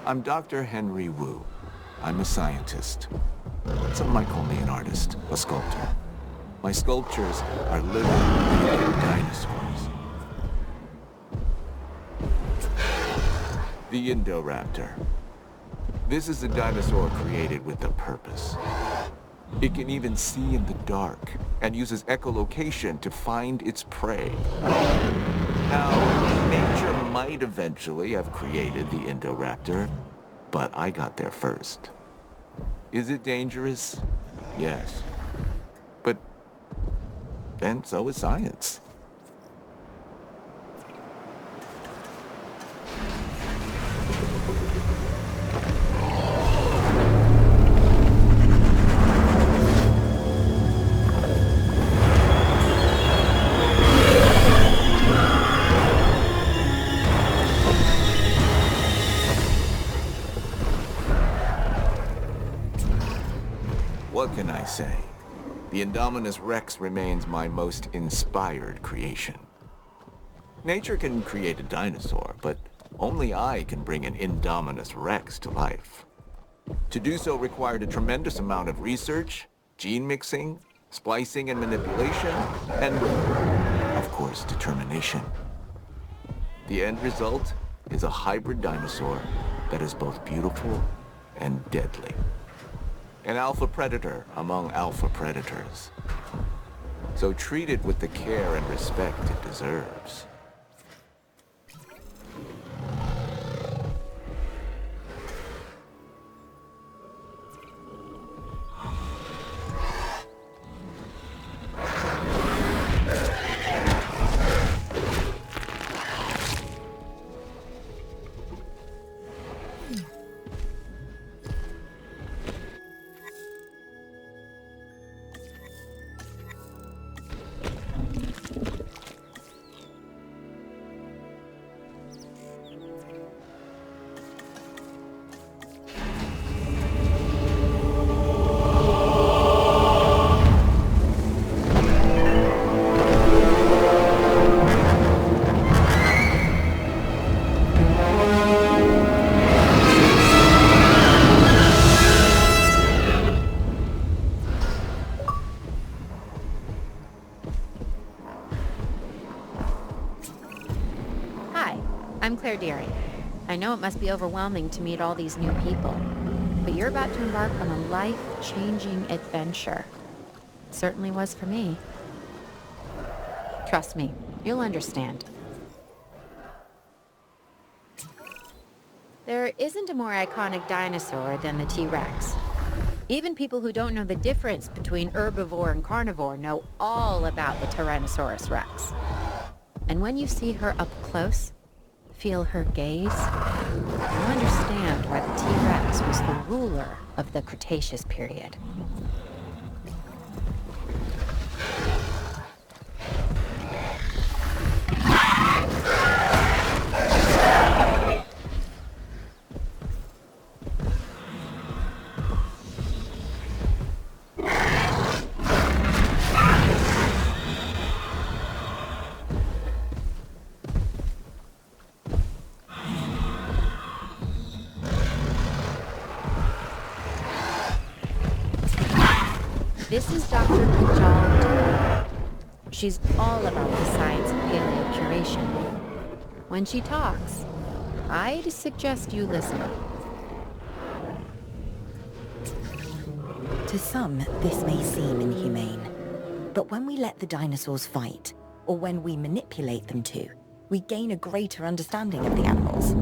I'm Dr. Henry Wu. I'm a scientist. Some might call me an artist, a sculptor. My sculptures are living dinosaurs. The Indoraptor. This is a dinosaur created with a purpose. It can even see in the dark and uses echolocation to find its prey. Now, nature might eventually have created the Indoraptor, but I got there first. Is it dangerous? Yes. But then so is science. What can I say? The Indominus Rex remains my most inspired creation. Nature can create a dinosaur, but only I can bring an Indominus Rex to life. To do so required a tremendous amount of research, gene mixing, splicing and manipulation, and, of course, determination. The end result is a hybrid dinosaur that is both beautiful and deadly. An alpha predator among alpha predators. So treat it with the care and respect it deserves. I'm Claire Deering. I know it must be overwhelming to meet all these new people, but you're about to embark on a life-changing adventure. It certainly was for me. Trust me, you'll understand. There isn't a more iconic dinosaur than the T-Rex. Even people who don't know the difference between herbivore and carnivore know all about the Tyrannosaurus Rex. And when you see her up close, feel her gaze, you'll understand why the T-Rex was the ruler of the Cretaceous period. This is Dr. Kajal. She's all about the science of paleocuration. When she talks, I'd suggest you listen. To some, this may seem inhumane. But when we let the dinosaurs fight, or when we manipulate them to, we gain a greater understanding of the animals.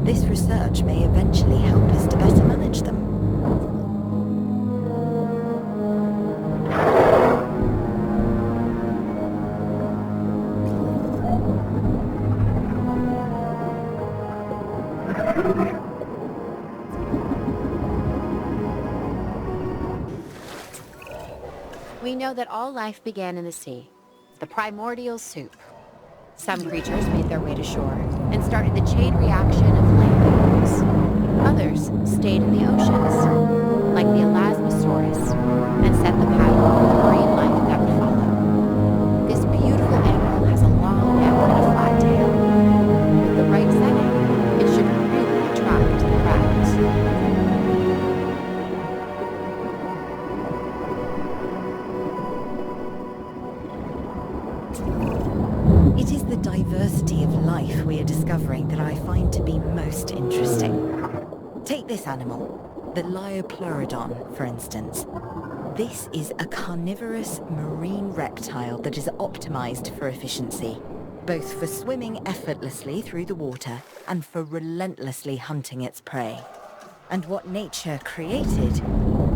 This research may eventually help us to better manage them. We know that all life began in the sea, the primordial soup. Some creatures made their way to shore and started the chain reaction of land animals. Others stayed in the oceans, like the Elasmosaurus, and set the pattern for the marine life that would follow. This beautiful animal has a long neck and a flat tail. With the right setting, it should really attract the crowds. It is the diversity of life we are discovering that I find to be most interesting. Take this animal, the Liopleurodon, for instance. This is a carnivorous marine reptile that is optimized for efficiency, both for swimming effortlessly through the water and for relentlessly hunting its prey. And what nature created,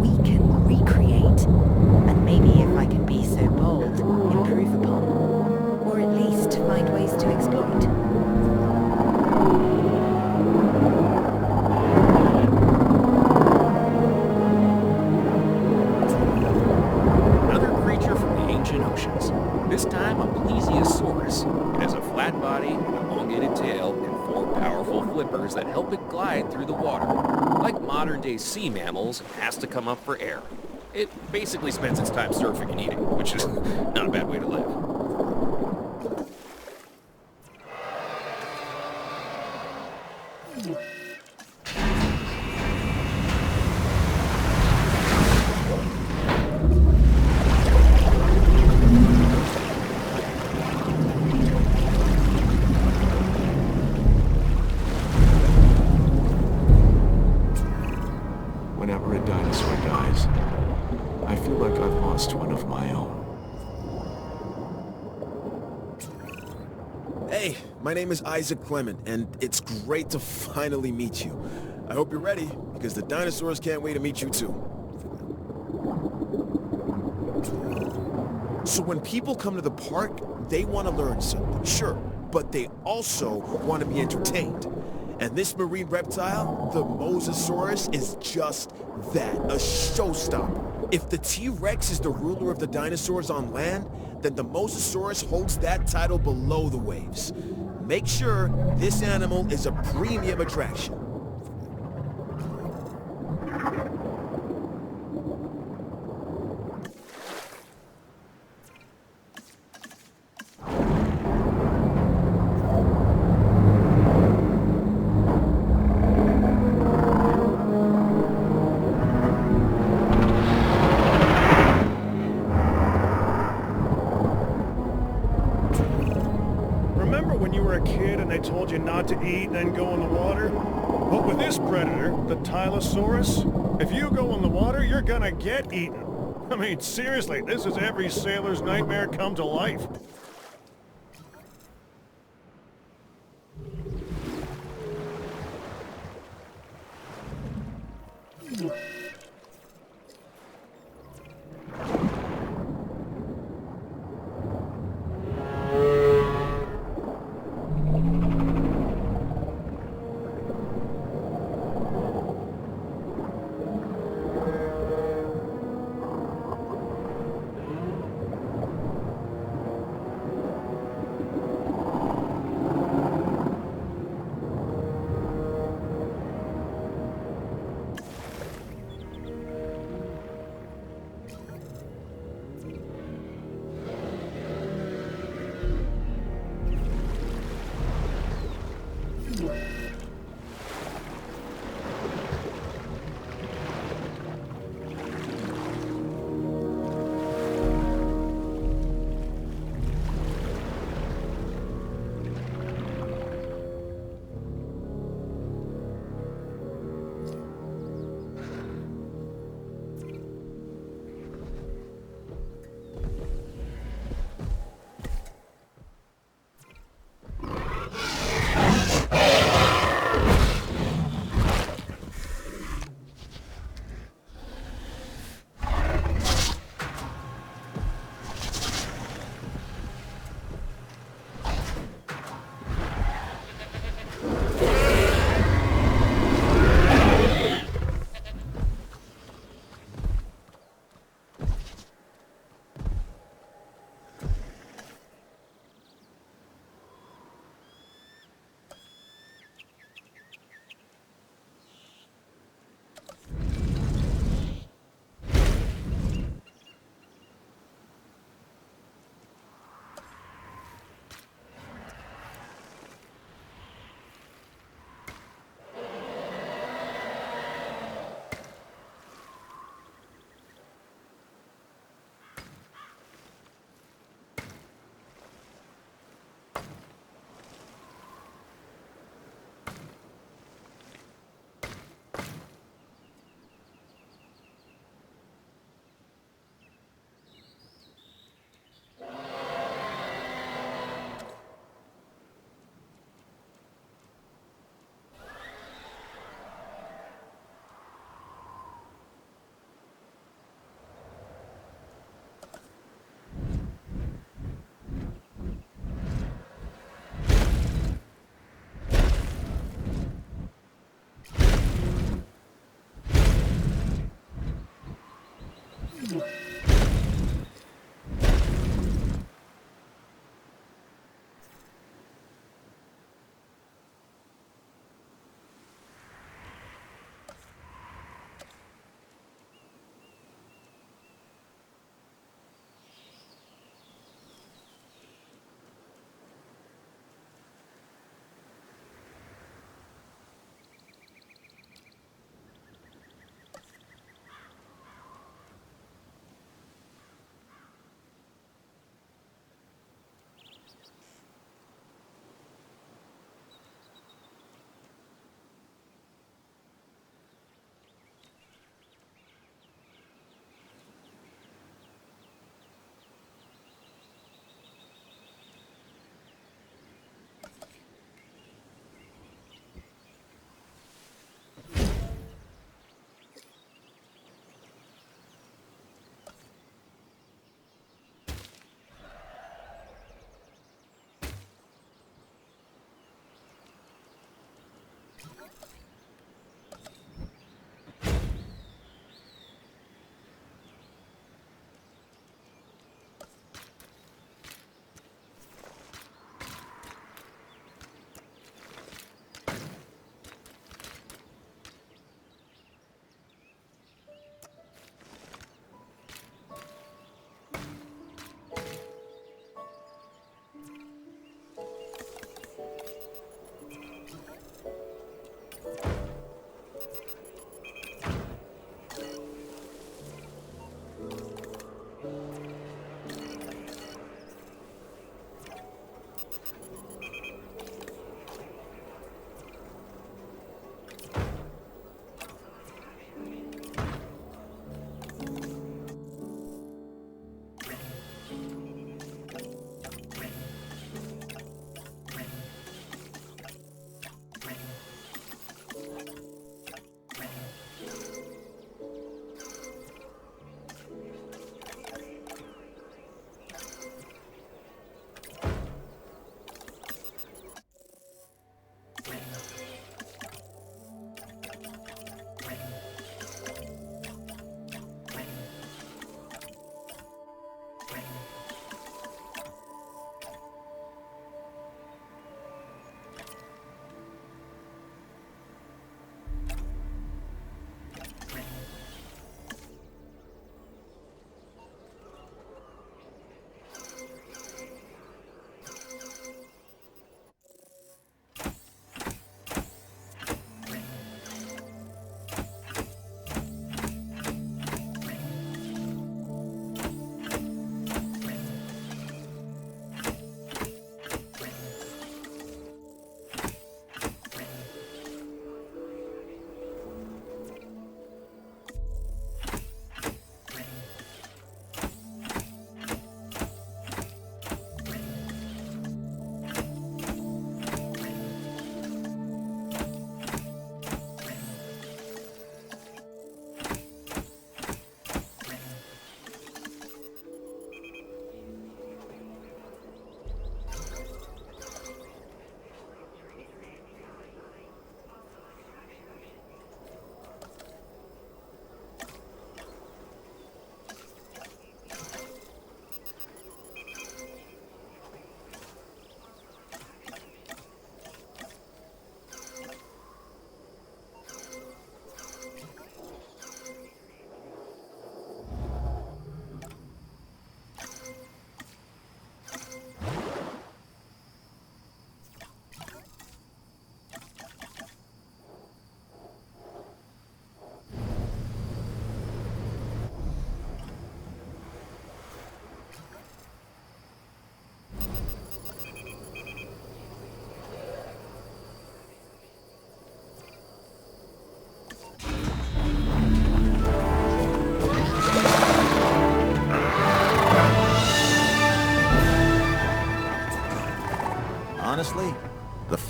we can recreate, and maybe, if I can be so bold, improve upon, or at least find ways to exploit. Another creature from the ancient oceans. This time a plesiosaurus. It has a flat body, an elongated tail, and 4 powerful flippers that help it glide through the water. Like modern-day sea mammals, it has to come up for air. It basically spends its time surfing and eating, which is not a bad way to live. Whenever a dinosaur dies, I feel like I've lost one of my own. Hey, my name is Isaac Clement, and it's great to finally meet you. I hope you're ready, because the dinosaurs can't wait to meet you too. So when people come to the park, they want to learn something, sure, but they also want to be entertained. And this marine reptile, the Mosasaurus, is just that, a showstopper. If the T-Rex is the ruler of the dinosaurs on land, then the Mosasaurus holds that title below the waves. Make sure this animal is a premium attraction. Remember when you were a kid and they told you not to eat, then go in the water? But with this predator, the Tylosaurus, if you go in the water, you're gonna get eaten. I mean, seriously, this is every sailor's nightmare come to life.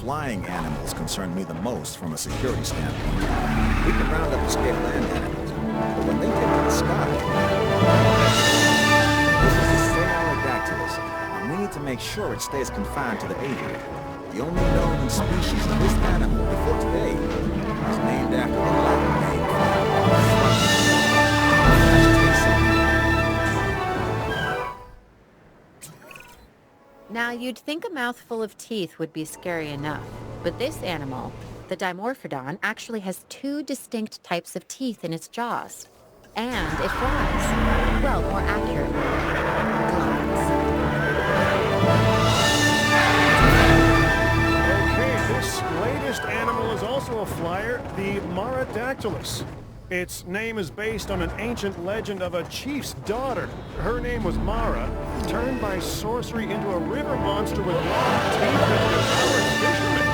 flying animals concern me the most from a security standpoint. We can round up escaped land animals, but when they take to the sky... This is the Dactylus, and we need to make sure it stays confined to the aviary. The only known species of this animal before today is named after the Latin name. Now, you'd think a mouthful of teeth would be scary enough, but this animal, the Dimorphodon, actually has two distinct types of teeth in its jaws. And it flies. Well, more accurately, glides. Okay, this latest animal is also a flyer, the Maradactylus. Its name is based on an ancient legend of a chief's daughter. Her name was Mara, turned by sorcery into a river monster with long teeth that devoured fishermen.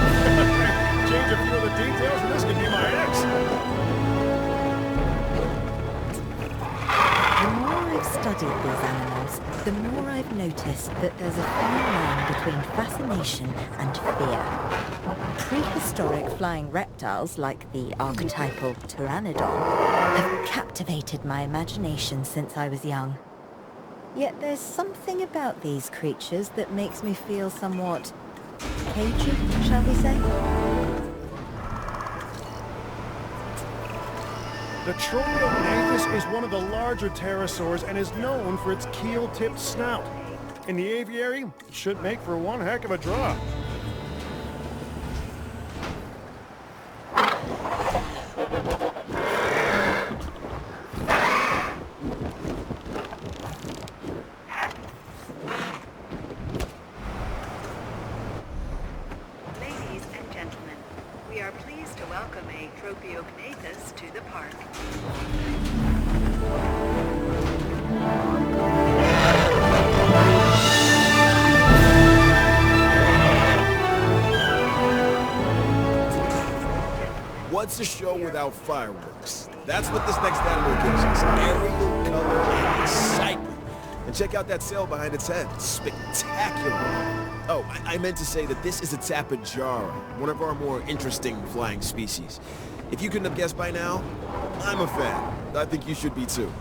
Change a few of the details and this could be my ex. The more I've studied these animals, the more I've noticed that there's a fine line between fascination and fear. Prehistoric flying reptiles like the archetypal pteranodon have captivated my imagination since I was young. Yet there's something about these creatures that makes me feel somewhat cagey, shall we say? The Tropiognathus is one of the larger pterosaurs and is known for its keel-tipped snout. In the aviary, it should make for one heck of a draw. Ladies and gentlemen, we are pleased to welcome a Tropiognathus to the park. What's a show without fireworks? That's what this next animal gives us. Aerial color and excitement. And check out that sail behind its head. It's spectacular. Oh, I meant to say that this is a Tapejara, one of our more interesting flying species. If you couldn't have guessed by now, I'm a fan. I think you should be too.